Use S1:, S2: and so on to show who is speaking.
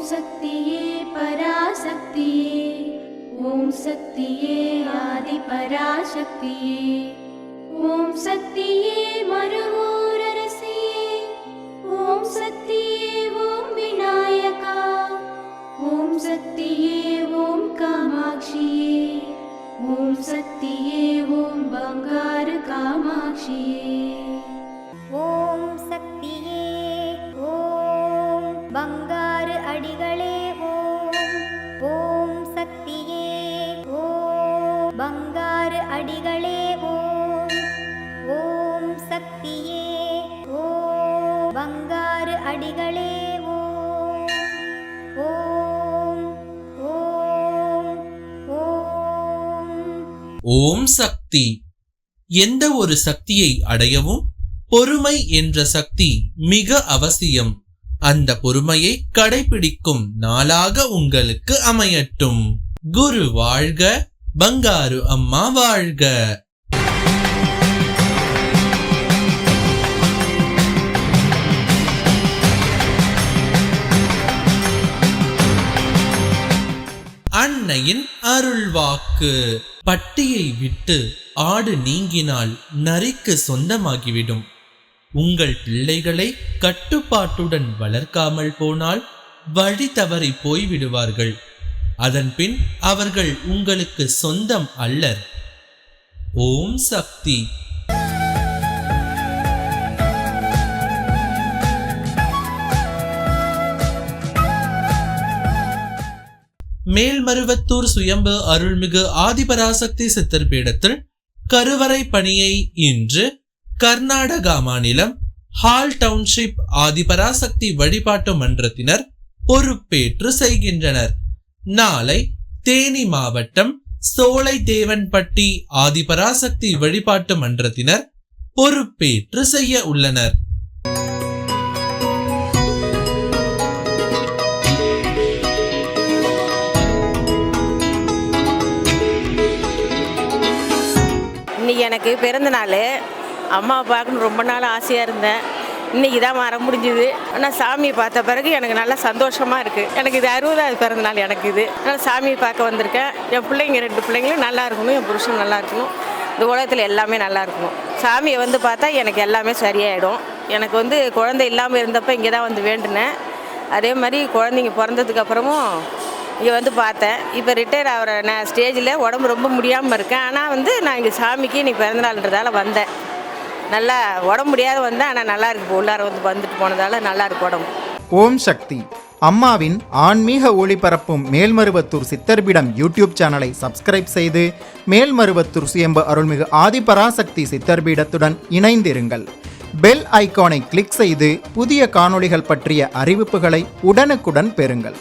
S1: சக்தியே பராசக்தியே, ஓம் சக்தியே ஆதி பராசக்தியே, ஓம் சக்தியே மருவூரரசியே, ஓம் சக்தியே ஓம் விநாயகா, ஓம் சக்தியே ஓம் காமாட்சியே, ஓம் சக்தியே ஓம் பங்காரு காமாட்சியே.
S2: ஓம் சக்தியே ஓம் பங்காரு அடிகளே ஓம். ஓம் சக்தியே ஓம் பங்காரு அடிகளே ஓம். ஓம் சக்தியே ஓம் பங்காரு அடிகளே ஓம். ஓம் ஓம் ஓம்.
S3: ஓம் சக்தி. எந்த ஒரு சக்தியை அடையவும் பொறுமை என்ற சக்தி மிக அவசியம். அந்த பொறுமையை கடைபிடிக்கும் நாளாக உங்களுக்கு அமையட்டும். குரு வாழ்க, பங்காரு அம்மா வாழ்க. அன்னையின் அருள்வாக்கு. பட்டியை விட்டு ஆடு நீங்கினால் நரிக்கு சொந்தமாகிவிடும். உங்கள் பிள்ளைகளை கட்டுப்பாட்டுடன் வளர்க்காமல் போனால் வழி தவறி போய்விடுவார்கள். அதன்பின் அவர்கள் உங்களுக்கு சொந்தம் அல்லர். ஓம் சக்தி. மேல்மருவத்தூர் சுயம்பு அருள்மிகு ஆதிபராசக்தி சித்தர் பீடத்தில் கருவறை பணியை இன்று கர்நாடகா மாநிலம் ஹால் டவுன்ஷிப் ஆதிபராசக்தி வழிபாட்டு மன்றத்தினர் பொறுப்பேற்று செய்கின்றனர். நாளை தேனி மாவட்டம் சோலை தேவன்பட்டி ஆதிபராசக்தி வழிபாட்டு மன்றத்தினர் பொறுப்பேற்று செய்ய உள்ளனர்.
S4: இன்னைக்கு எனக்கு பிறந்த நாள். அம்மாவை பார்க்கணும் ரொம்ப நாள் ஆசையாக இருந்தேன். இன்றைக்கி தான் வர முடிஞ்சுது. ஆனால் சாமியை பார்த்த பிறகு எனக்கு நல்லா சந்தோஷமாக இருக்குது. எனக்கு இது 60வது பிறந்த நாள் எனக்கு இது. அதனால் சாமியை பார்க்க வந்திருக்கேன். என் பிள்ளைங்க 2 பிள்ளைங்களும் நல்லா இருக்கணும், என் புருஷன் நல்லா இருக்கணும், இந்த உலகத்தில் எல்லாமே நல்லா இருக்கணும். சாமியை வந்து பார்த்தா எனக்கு எல்லாமே சரியாயிடும். எனக்கு குழந்தை இல்லாமல் இருந்தப்போ இங்கே தான் வேண்டினேன். அதே மாதிரி குழந்தைங்க பிறந்ததுக்கப்புறமும் இங்கே பார்த்தேன். இப்போ ரிட்டையர் ஆகிற நான் ஸ்டேஜில் உடம்பு ரொம்ப முடியாமல் இருக்கேன். ஆனால் நான் இங்கே சாமிக்கு இன்னைக்கு பிறந்தநாள்ன்றதால வந்தேன். நல்லா உடம்பு முடியாத வந்தேன். ஆனால் நல்லா இருக்கு. உள்ளார வந்துட்டு போனதால நல்லா இருக்கு உடம்பு.
S5: ஓம் சக்தி. அம்மாவின் ஆன்மீக ஒளிபரப்பும் மேல்மருவத்தூர் சித்தர்பீடம் யூடியூப் சேனலை சப்ஸ்கிரைப் செய்து மேல்மருவத்தூர் சுயம்பு அருள்மிகு ஆதிபராசக்தி சித்தர்பீடத்துடன் இணைந்திருங்கள். பெல் ஐகானை கிளிக் செய்து புதிய காணொளிகள் பற்றிய அறிவிப்புகளை உடனுக்குடன் பெறுங்கள்.